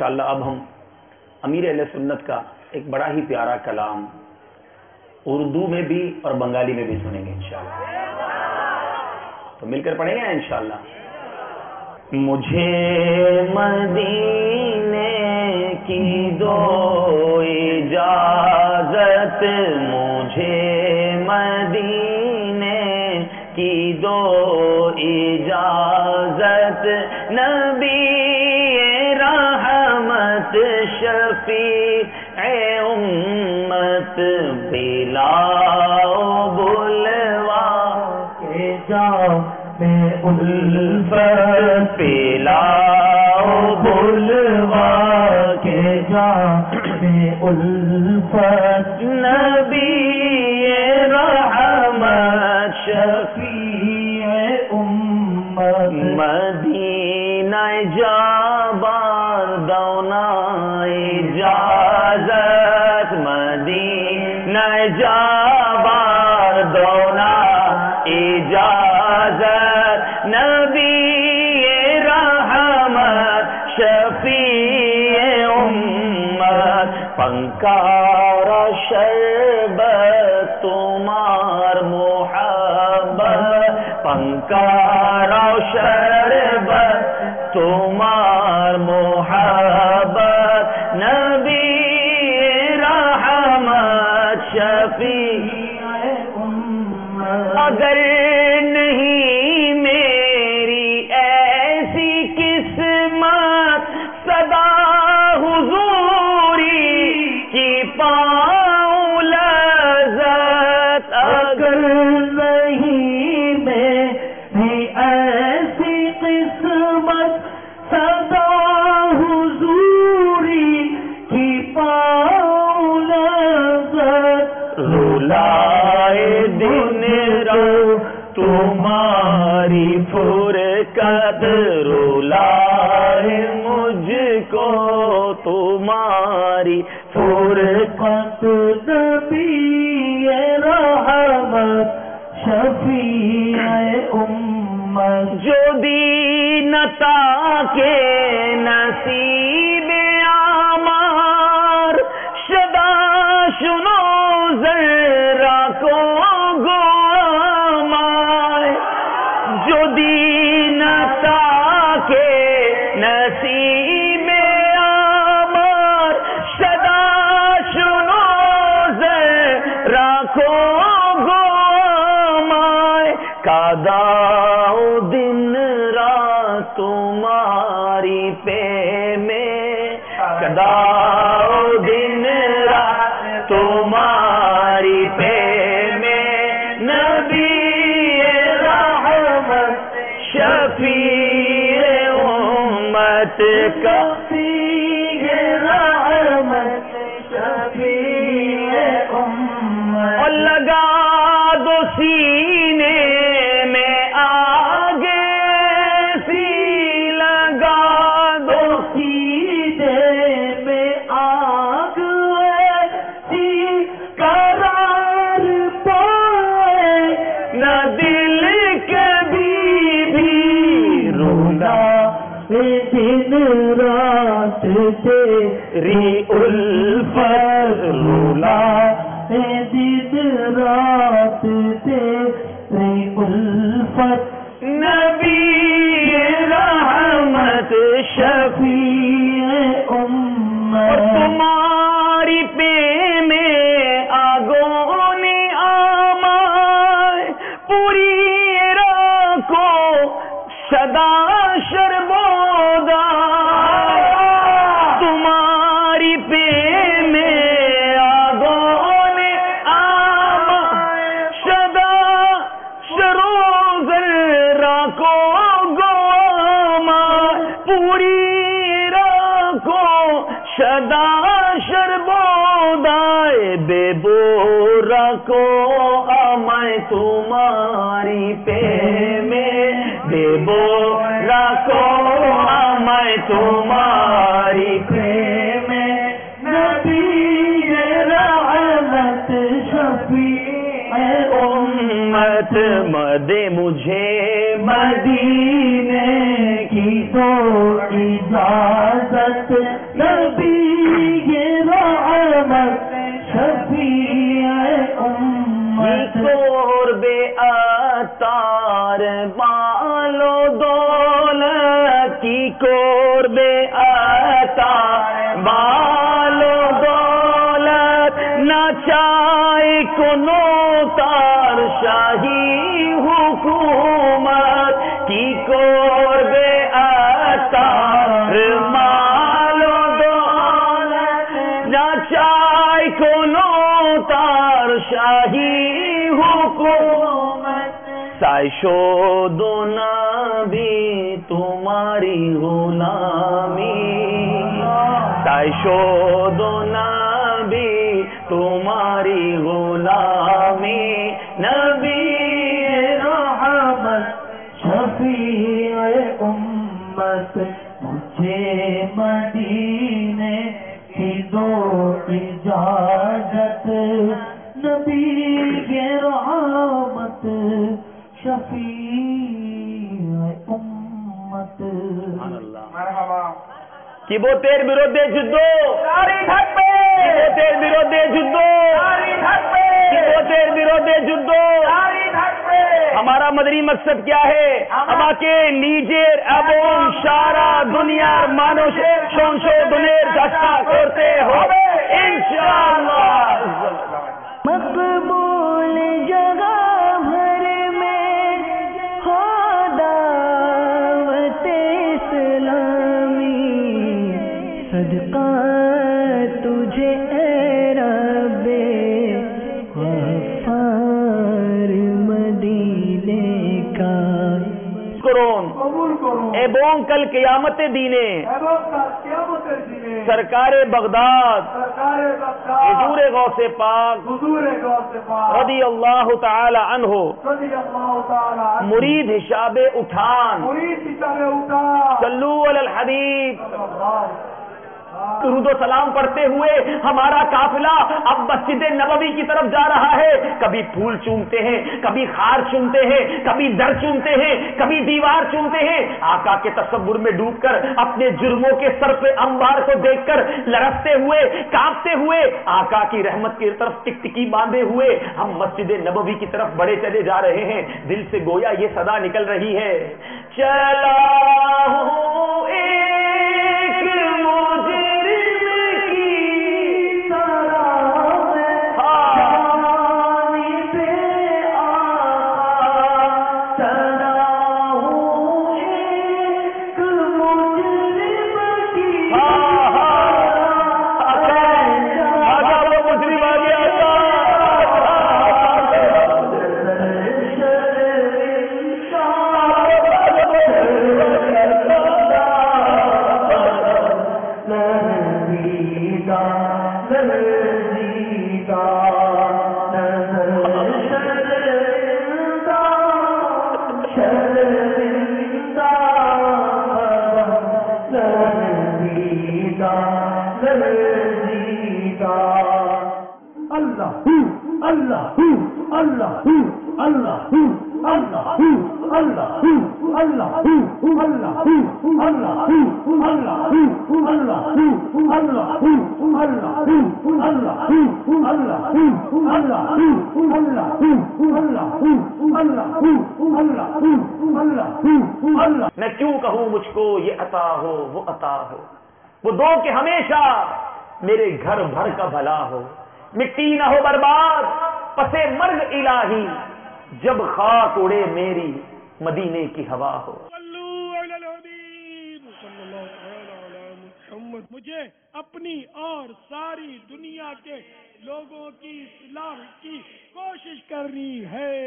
انشاءاللہ اب ہم امیر اہل سنت کا ایک بڑا ہی پیارا کلام اردو میں بھی اور بنگالی میں بھی سنیں گے انشاءاللہ. تو مل کر پڑھیں گے انشاءاللہ. مجھے مدینے کی دو اجازت، مجھے مدینے کی دو اجازت، نبی رحمت شفیع امت بلاؤ بلوا کے جاؤ میں الفت، پلاؤ بلوا کے جاؤ میں الفت، نبی رحمت شفیع امت، مدینہ جابار دونا اجازت، مدینہ جابار دونا اجازت، نبی رحمت شفیع امت، پنکارا شربت تمہار محبت، پنکارا شربت تمہار محبت، نبی رحمت شفیع امت. اگر نہیں میری ایسی قسمت صدا حضوری کی پاؤں لذت، اگر نہیں میری ایسی قسمت صدا حضوری کی پاؤں لذت، رولائے دن رو تمہاری فرقت، رولائے مجھ کو تمہاری فرقت، نبی رحمت شفیع امت، جو دین عطا کے نصیب آمار، شدا شنو ذرا کو گوامائے، جو دین عطا کے نصیب آمار، شدا شنو ذرا کو گوامائے، کاداؤ دن رات تمہاری پہ میں، کداؤ دن رات تمہاری پہ میں، نبی رحمت شفیع امت کا، رحمت شفیع امت. اور لگا دو سینے میں آگ سی، لگا دو سینے میں آگ سی، قرار پائے نہ دل کبھی بھی، رونا دن رات تیری الفت، رونا دن رات تیری الفت، نبی رحمت شفیع امت. اور تمہاری پہ میں آگوں نے آمائے، پوری رکھو سدا شرمودا، تمہاری پہ میں آگوں نے آمائے، سدا شروزر رکھو گواما، پوری رکھو سدا شرمودائے، بے بورا کو میں تمہاری پہ میں، بے بورا کو میں تمہاری پہ میں، نبی رحمت شفیع امت، مد دے مجھے مدینے کی تو اجازت نبی رحمت شفیع امت قرب عطار بالو دولت کی قرب عطار بالو دولت نہ چاہے کنو تار شاہی حکومت کی قرب عطار بالو دولت نہ چاہے کنو تار شاہی حکومت سائشو دو نبی تمہاری غلامی سائشو دو نبی تمہاری غلامی نبی رحمت شفیع امت مجھے مدینے کی دو اجازت نبی کے رحمت شفیع امت مرحبا কিবোতের বিরুদ্ধে যুদ্ধ কিবোতের বিরুদ্ধে যুদ্ধ কিবোতের বিরুদ্ধে যুদ্ধ ہمارا مدنی مقصد کیا ہے আমাকে নিজের এবং সারা দুনিয়ার মানুষের সংশোধনের চেষ্টা করতে হবে ইনশাআল্লাহ مقبول جگہ بھر میں ہو دعوت اسلامی صدقہ تجھے اے رب غفار مدینے کا এবং کل قیامت دینے سرکار بغداد حضور غوث پاک رضی اللہ تعالی عنہ مرید حشاب اٹھان صلو علی الحبیب درود و سلام پڑھتے ہوئے ہمارا قافلہ اب مسجد نبوی کی طرف جا رہا ہے. کبھی پھول چومتے ہیں, کبھی خار چومتے ہیں, کبھی در چومتے ہیں, کبھی دیوار چومتے ہیں. آقا کے تصور میں ڈوب کر اپنے جرموں کے سر پہ انبار کو دیکھ کر لرزتے ہوئے, کانپتے ہوئے, آقا کی رحمت کی طرف ٹکٹکی باندھے ہوئے ہم مسجد نبوی کی طرف بڑھے چلے جا رہے ہیں. دل سے گویا یہ صدا نکل رہی ہے, چلا ہوں ایک میں کیوں کہوں مجھ کو یہ عطا ہو وہ عطا ہو, وہ دو کہ ہمیشہ میرے گھر بھر کا بھلا ہو, مٹی نہ ہو برباد پسے مرگ الہی جب خاک اڑے میری مدینے کی ہوا ہو. مجھے اپنی اور ساری دنیا کے لوگوں کی اصلاح کی کوشش کرنی ہے.